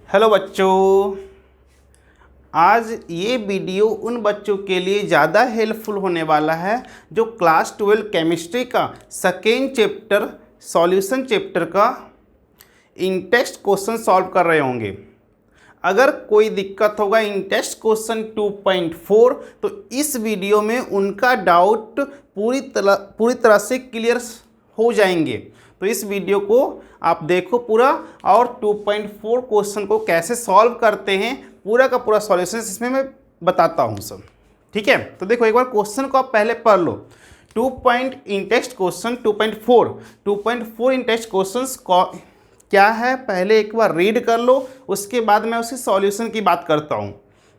Hello बच्चों, आज ये वीडियो उन बच्चों के लिए ज़्यादा हेल्पफुल होने वाला है जो क्लास 12 केमिस्ट्री का सेकेंड चैप्टर सॉल्यूशन चैप्टर का इन टेक्स्ट क्वेश्चन सॉल्व कर रहे होंगे। अगर कोई दिक्कत होगा इन टेक्स्ट क्वेश्चन 2.4 तो इस वीडियो में उनका डाउट पूरी तरह से क्लियर हो जाएंगे। तो इस वीडियो को आप देखो पूरा और 2.4 क्वेश्चन को कैसे सॉल्व करते हैं पूरा का पूरा सॉल्यूशन इसमें मैं बताता हूँ सब। ठीक है, तो देखो एक बार क्वेश्चन को आप पहले पढ़ लो। 2 इन टेक्स्ट क्वेश्चन 2.4 इन टेक्स्ट क्वेश्चंस क्या है पहले एक बार रीड कर लो, उसके बाद मैं उसके सॉल्यूशन की बात करता हूँ।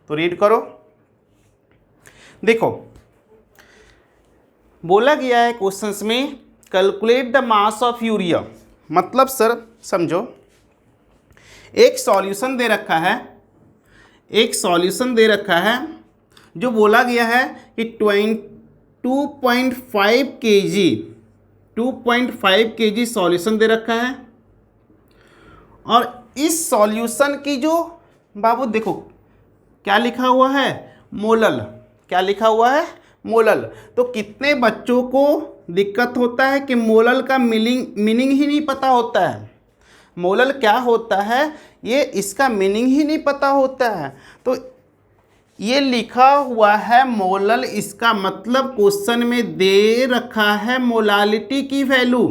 तो रीड करो। देखो बोला गया है क्वेश्चंस में calculate the mass of urea. मतलब सर समझो, एक सॉल्यूशन दे रखा है, जो बोला गया है कि 2.5 kg सॉल्यूशन दे रखा है। और इस सॉल्यूशन की जो बाबू देखो क्या लिखा हुआ है, मोलल। क्या लिखा हुआ है, मोलल। तो कितने बच्चों को दिक्कत होता है कि मोलल का मीनिंग ही नहीं पता होता है। मोलल क्या होता है ये इसका मीनिंग ही नहीं पता होता है। तो ये लिखा हुआ है मोलल, इसका मतलब क्वेश्चन में दे रखा है मोलालिटी की वैल्यू।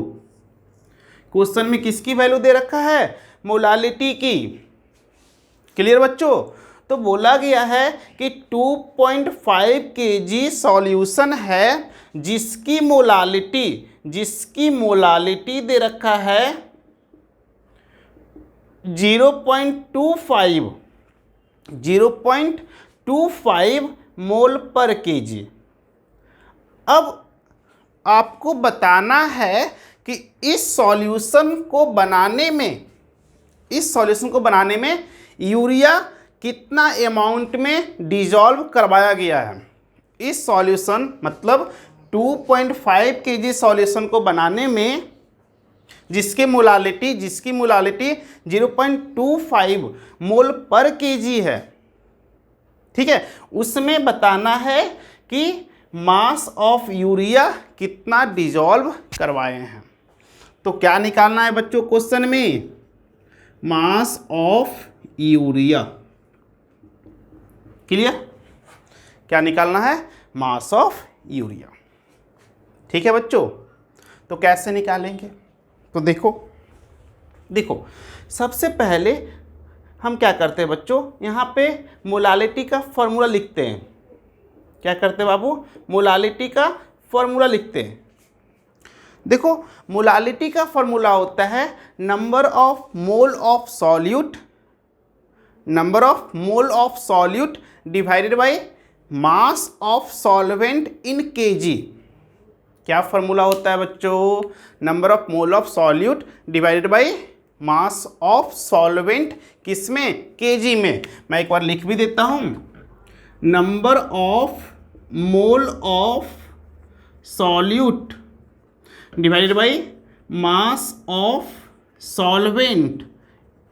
क्वेश्चन में किसकी वैल्यू दे रखा है, मोलालिटी की। क्लियर बच्चों। तो बोला गया है कि 2.5 kg सॉल्यूशन है जिसकी मोलालिटी दे रखा है 0.25 मोल पर केजी। अब आपको बताना है कि इस सॉल्यूशन को बनाने में यूरिया कितना अमाउंट में डिजॉल्व करवाया गया है। इस सॉल्यूशन मतलब 2.5 kg सॉल्यूशन को बनाने में जिसकी मोलालिटी 0.25 मोल पर केजी है। ठीक है, उसमें बताना है कि मास ऑफ यूरिया कितना डिजॉल्व करवाए हैं। तो क्या निकालना है बच्चों क्वेश्चन में, मास ऑफ यूरिया। क्लियर, क्या निकालना है, मास ऑफ यूरिया। ठीक है बच्चों, तो कैसे निकालेंगे। तो देखो सबसे पहले हम क्या करते हैं बच्चों, यहाँ पे मोलालिटी का फॉर्मूला लिखते हैं। क्या करते हैं बाबू, मोलालिटी का फॉर्मूला लिखते हैं। देखो मोलालिटी का फॉर्मूला होता है number of mole of solute divided by mass of solvent in KG. क्या फॉर्मूला होता है बच्चों, number of mole of solute divided by mass of solvent किसमें, केजी में। मैं एक बार लिख भी देता हूं, number of mole of solute divided by mass of solvent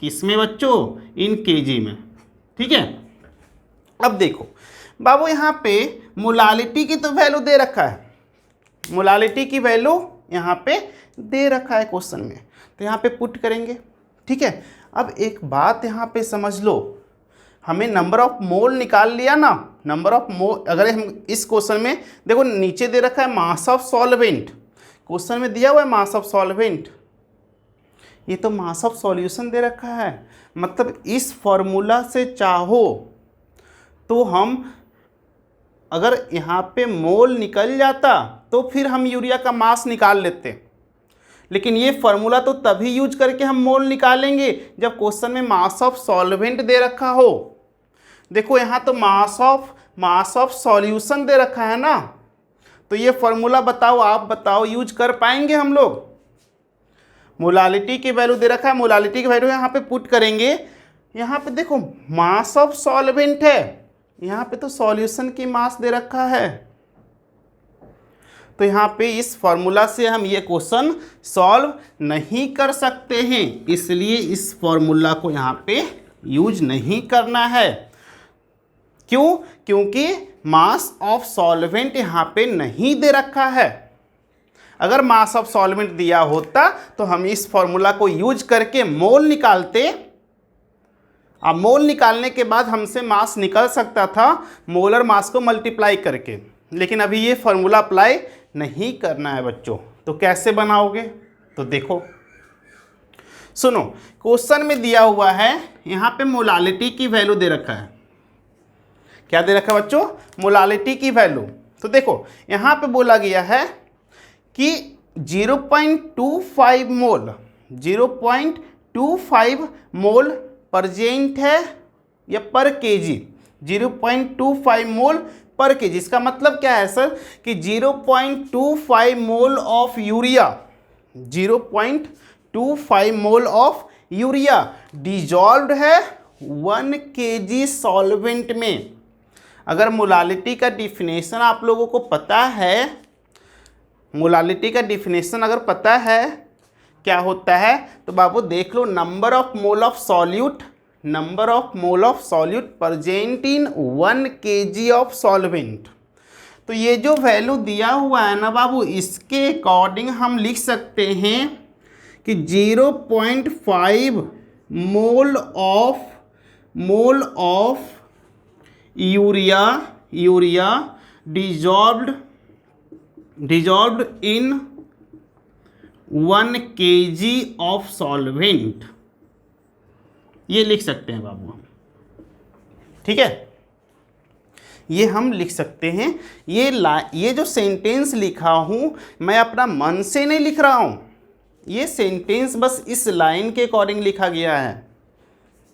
किसमें बच्चों, इन केजी में। ठीक है, अब देखो बाबू यहाँ पे मोलालिटी की तो वैल्यू दे रखा है, मोलालिटी की वैल्यू यहाँ पे दे रखा है क्वेश्चन में, तो यहाँ पे पुट करेंगे। ठीक है, अब एक बात यहाँ पे समझ लो, हमें नंबर ऑफ मोल निकाल लिया ना, नंबर ऑफ मोल। अगर हम इस क्वेश्चन में देखो नीचे दे रखा है मास ऑफ सॉल्वेंट, क्वेश्चन में दिया हुआ है मास ऑफ सॉल्वेंट, ये तो मास ऑफ सॉल्यूशन दे रखा है। मतलब इस फॉर्मूला से चाहो तो हम अगर यहाँ पे मोल निकल जाता तो फिर हम यूरिया का मास निकाल लेते, लेकिन ये फॉर्मूला तो तभी यूज करके हम मोल निकालेंगे जब क्वेश्चन में मास ऑफ सॉल्वेंट दे रखा हो। देखो यहाँ तो मास ऑफ सॉल्यूशन दे रखा है ना, तो ये फॉर्मूला बताओ, आप बताओ यूज कर पाएंगे हम लोग। मोलालिटी की वैल्यू दे रखा है, मोलालिटी की वैल्यू यहाँ पे पुट करेंगे। यहाँ पे देखो मास ऑफ सॉल्वेंट है, यहाँ पे तो सॉल्यूशन की मास दे रखा है, तो यहाँ पे इस फॉर्मूला से हम ये क्वेश्चन सॉल्व नहीं कर सकते हैं, इसलिए इस फॉर्मूला को यहाँ पे यूज नहीं करना है। क्यों? क्योंकि मास ऑफ सॉल्वेंट यहाँ पे नहीं दे रखा है। अगर मास ऑफ सॉल्वेंट दिया होता तो हम इस फॉर्मूला को यूज करके मोल निकालते। अब मोल निकालने के बाद हमसे मास निकल सकता था मोलर मास को मल्टीप्लाई करके, लेकिन अभी ये फॉर्मूला अप्लाई नहीं करना है बच्चों। तो कैसे बनाओगे? तो देखो, सुनो, क्वेश्चन में दिया हुआ है यहाँ पे मोलालिटी की वैल्यू दे रखा है। क्या दे रखा है बच्चों? मोलालिटी की वैल्यू। तो देखो यहाँ पे बोला गया है कि 0.25 मोल 0.25 मोल प्रेजेंट है या पर केजी, 0.25 मोल पर केजी। इसका मतलब क्या है सर कि 0.25 mole of urea, 0.25 mole of urea dissolved है 1 केजी सॉल्वेंट में। अगर मोलालिटी का डिफिनेशन आप लोगों को पता है, मोलालिटी का डिफिनेशन अगर पता है क्या होता है, तो बाबू देख लो, number of mole of solute, number of mole of solute present in 1 kg of solvent. तो ये जो वैल्यू दिया हुआ है ना बाबू, इसके अकॉर्डिंग हम लिख सकते हैं कि 0.5 mole of urea dissolved in 1 kg of solvent, ये लिख सकते हैं बाबू हम। ठीक है, ये हम लिख सकते हैं। ये जो सेंटेंस लिखा हूं मैं अपना मन से नहीं लिख रहा हूं, ये सेंटेंस बस इस लाइन के अकॉर्डिंग लिखा गया है।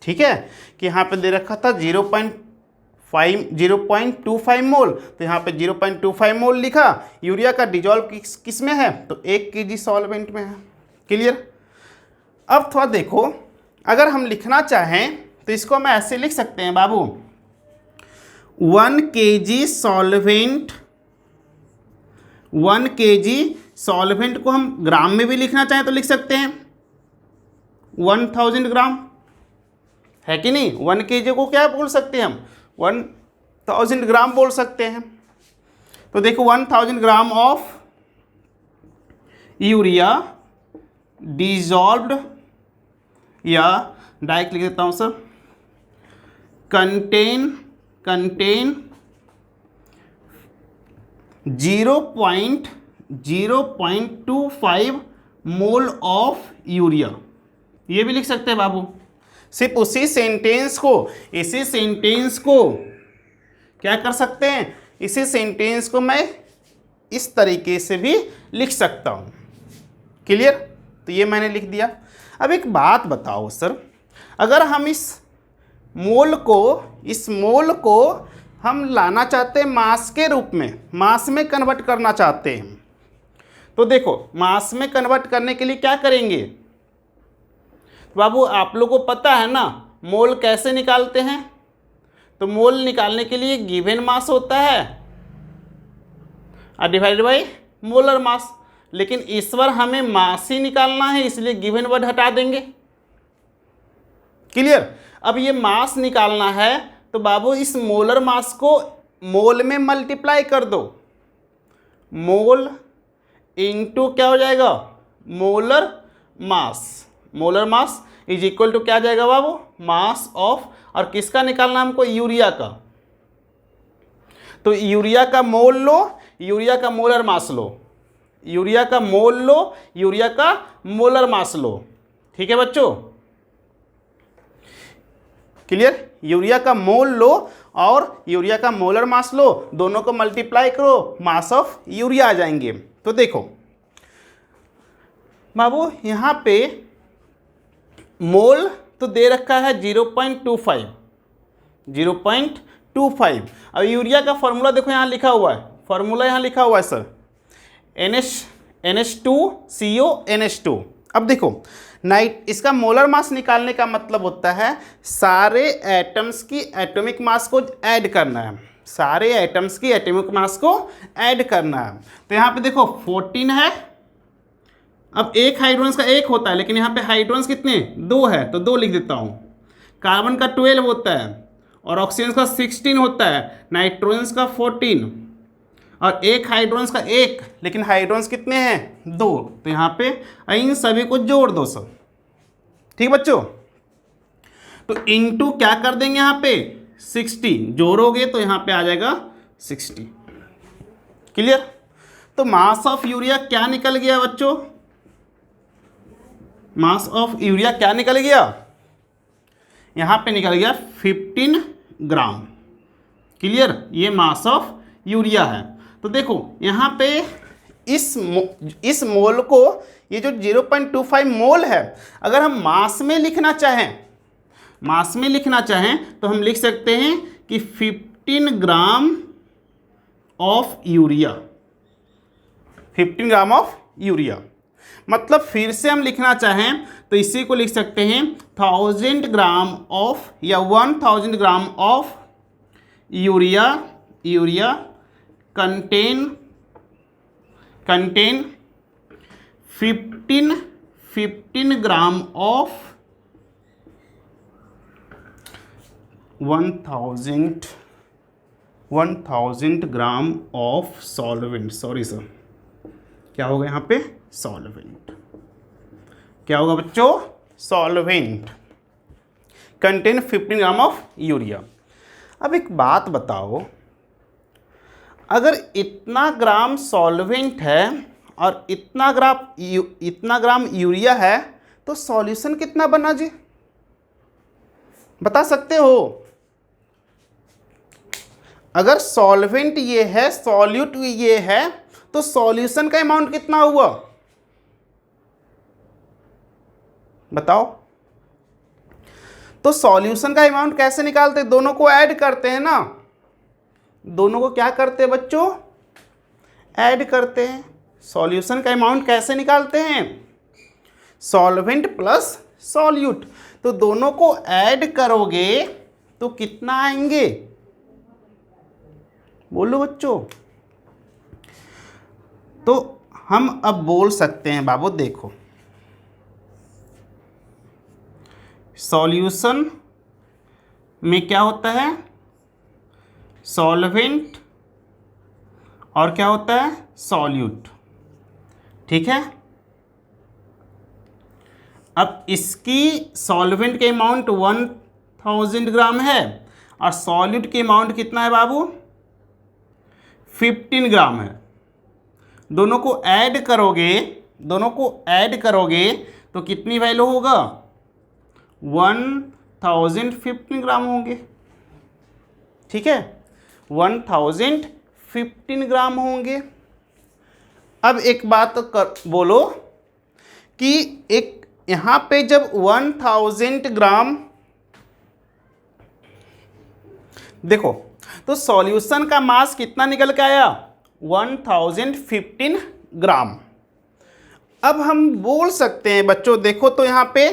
ठीक है, कि यहाँ पे दे रखा था 0.25 मोल, तो यहाँ पे 0.25 मोल लिखा। यूरिया का डिजॉल्व किस में है? तो 1 केजी सॉल्वेंट में है। क्लियर? अब थोड़ा देखो, अगर हम लिखना चाहें तो इसको हम ऐसे लिख सकते हैं बाबू, 1 केजी सॉल्वेंट, 1 केजी सॉल्वेंट को हम ग्राम में भी लिखना चाहें तो लिख सकते हैं 1000 ग्राम, है कि नहीं? 1 केजी को क्या बोल सकते हैं हम? 1000 ग्राम बोल सकते हैं। तो देखो 1000 ग्राम ऑफ यूरिया डिजॉल्व्ड, या डायरेक्ट लिख देता हूं sir, contain 0.25 mole of urea, ये भी लिख सकते हैं बाबू। सिर्फ इसी सेंटेंस को क्या कर सकते हैं? इसी सेंटेंस को मैं इस तरीके से भी लिख सकता हूं। क्लियर? तो ये मैंने लिख दिया। अब एक बात बताओ सर, अगर हम इस मोल को हम लाना चाहते हैं मास के रूप में, मास में कन्वर्ट करना चाहते हैं, तो देखो मास में कन्वर्ट करने के लिए क्या करेंगे बाबू? आप लोगों को पता है ना मोल कैसे निकालते हैं? तो मोल निकालने के लिए गिवन मास होता है और डिवाइडेड बाय मोलर मास, लेकिन इस बार हमें मास ही निकालना है, इसलिए गिवन वर्ड हटा देंगे। क्लियर? अब ये मास निकालना है तो बाबू इस मोलर मास को मोल में मल्टीप्लाई कर दो, मोल इंटू क्या हो जाएगा? Molar mass. Molar mass is equal to क्या जाएगा बाबू? मास ऑफ, और किसका निकालना हमको? यूरिया का। तो यूरिया का मोल लो, यूरिया का मोलर मास लो, यूरिया का मोल लो, यूरिया का मोलर मास लो। ठीक है बच्चों? क्लियर? यूरिया का मोल लो और यूरिया का मोलर मास लो, दोनों को मल्टीप्लाई करो, मास ऑफ यूरिया आ जाएंगे। तो देखो बाबू यहाँ पे मोल तो दे रखा है 0.25। अब यूरिया का फॉर्मूला देखो यहाँ लिखा हुआ है, फॉर्मूला यहाँ लिखा हुआ है सर, NH2CO NH2। अब देखो इसका मोलर मास निकालने का मतलब होता है सारे एटम्स की एटॉमिक मास को ऐड करना है, सारे एटम्स की एटॉमिक मास को ऐड करना है। तो यहाँ पे देखो 14 है। अब एक हाइड्रोजन का एक होता है, लेकिन यहाँ पे हाइड्रोजन कितने? 2 है, तो 2 लिख देता हूँ। कार्बन का 12 होता है और ऑक्सीजन का 16 होता है, नाइट्रोजन का 14 और एक हाइड्रोजन का 1, लेकिन हाइड्रोजन कितने हैं 2। तो यहाँ पे इन सभी को जोड़ दो सब। ठीक बच्चों, तो इनटू क्या कर देंगे यहाँ पे 60, जोड़ोगे तो यहाँ पे आ जाएगा 60। क्लियर। तो मास ऑफ यूरिया क्या निकल गया बच्चों, मास ऑफ यूरिया क्या निकल गया, यहाँ पे निकल गया 15 ग्राम। क्लियर, ये मास ऑफ यूरिया है। तो देखो यहाँ पे इस मोल को, ये जो 0.25 मोल है, अगर हम मास में लिखना चाहें, मास में लिखना चाहें तो हम लिख सकते हैं कि 15 gram of urea, 15 gram of urea. मतलब फिर से हम लिखना चाहें तो इसी को लिख सकते हैं 1000 ग्राम ऑफ या 1000 gram of urea, urea contain 15 gram of 1000 gram of solvent. Sorry sir, क्या होगा यहाँ पे सॉल्वेंट, क्या होगा बच्चों solvent contain 15 gram of urea. अब एक बात बताओ, अगर इतना ग्राम सॉल्वेंट है और इतना ग्राम यूरिया है तो सॉल्यूशन कितना बना जी, बता सकते हो। अगर सॉल्वेंट ये है, सॉल्यूट ये है, तो सॉल्यूशन का अमाउंट कितना हुआ बताओ। तो सॉल्यूशन का अमाउंट कैसे निकालते, दोनों को ऐड करते हैं ना, दोनों को क्या करते हैं बच्चों, ऐड करते हैं। सॉल्यूशन का अमाउंट कैसे निकालते हैं, सॉल्वेंट प्लस सॉल्यूट। तो दोनों को ऐड करोगे तो कितना आएंगे, बोलो बच्चों। तो हम अब बोल सकते हैं बाबू, देखो सॉल्यूशन में क्या होता है, सॉल्वेंट और क्या होता है सॉल्यूट। ठीक है, अब इसकी सॉल्वेंट के अमाउंट 1000 ग्राम है और सॉल्यूट के अमाउंट कितना है बाबू 15 ग्राम है। दोनों को ऐड करोगे तो कितनी वैल्यू होगा 1015 ग्राम होंगे। ठीक है, 1015 ग्राम होंगे। अब एक बात बोलो कि एक यहाँ पे जब 1000 ग्राम, देखो तो सॉल्यूशन का मास कितना निकल के आया 1015 ग्राम। अब हम बोल सकते हैं बच्चों, देखो तो यहाँ पे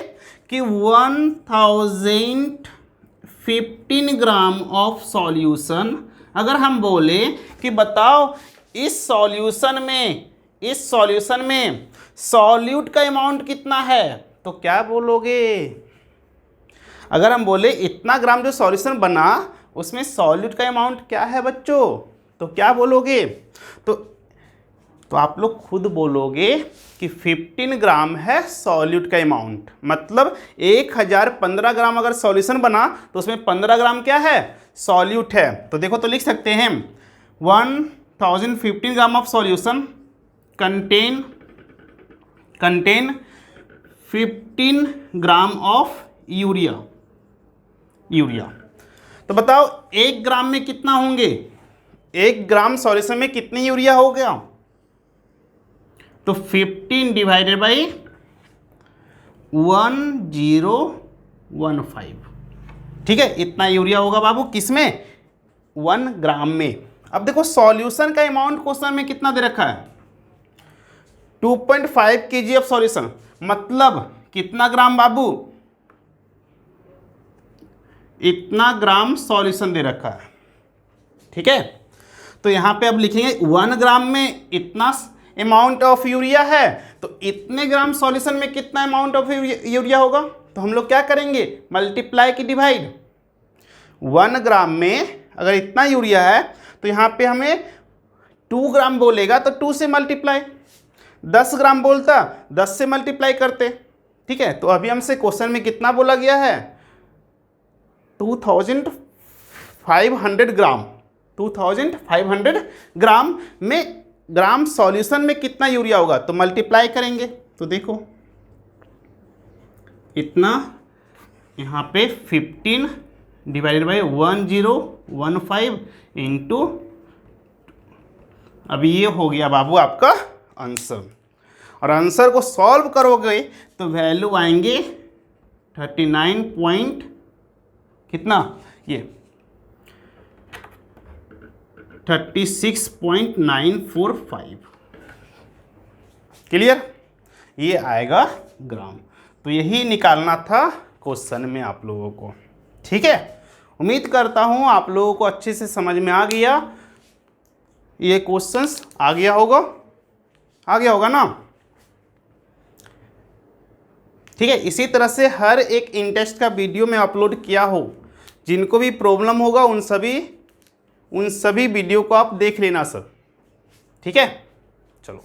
कि 1015 ग्राम ऑफ सॉल्यूशन, अगर हम बोले कि बताओ इस सॉल्यूशन में सॉल्यूट का अमाउंट कितना है, तो क्या बोलोगे। अगर हम बोले इतना ग्राम जो सॉल्यूशन बना उसमें सॉल्यूट का अमाउंट क्या है बच्चों, तो क्या बोलोगे। तो आप लोग खुद बोलोगे कि 15 ग्राम है सॉल्यूट का अमाउंट। मतलब 1015 ग्राम अगर सॉल्यूशन बना तो उसमें 15 ग्राम क्या है सॉल्यूट है। तो देखो तो लिख सकते हैं 1015 gram of solution contain 15 gram of urea. तो बताओ 1 ग्राम में कितना होंगे, 1 ग्राम सॉल्यूशन में कितनी यूरिया हो गया, तो 15 डिवाइडेड बाई 1015। ठीक है, इतना यूरिया होगा बाबू किसमें 1 ग्राम में। अब देखो सॉल्यूशन का अमाउंट क्वेश्चन में कितना दे रखा है 2.5 kg ऑफ सॉल्यूशन, मतलब कितना ग्राम बाबू, इतना ग्राम सॉल्यूशन दे रखा है। ठीक है, तो यहां पे अब लिखेंगे 1 ग्राम में इतना अमाउंट ऑफ यूरिया है, तो इतने ग्राम सॉल्यूशन में कितना अमाउंट ऑफ यूरिया होगा तो हम लोग क्या करेंगे, मल्टीप्लाई की डिवाइड। 1 ग्राम में अगर इतना यूरिया है तो यहाँ पे हमें 2 ग्राम बोलेगा तो 2 से मल्टीप्लाई, 10 ग्राम बोलता 10 से मल्टीप्लाई करते। ठीक है, तो अभी हमसे क्वेश्चन में कितना बोला गया है, 2500 ग्राम, 2500 ग्राम में, ग्राम सॉल्यूशन में कितना यूरिया होगा, तो मल्टीप्लाई करेंगे। तो देखो इतना, यहाँ पे 15 डिवाइडेड बाई 1015 इंटू, अभी ये हो गया बाबू आपका आंसर। और आंसर को सॉल्व करोगे तो वैल्यू आएंगे 39 पॉइंट कितना, ये 36.945। क्लियर, ये आएगा ग्राम। तो यही निकालना था क्वेश्चन में आप लोगों को। ठीक है, उम्मीद करता हूँ आप लोगों को अच्छे से समझ में आ गया, ये क्वेश्चंस आ गया होगा ना। ठीक है, इसी तरह से हर एक इन टेस्ट का वीडियो में अपलोड किया हो, जिनको भी प्रॉब्लम होगा उन सभी वीडियो को आप देख लेना सर। ठीक है, चलो।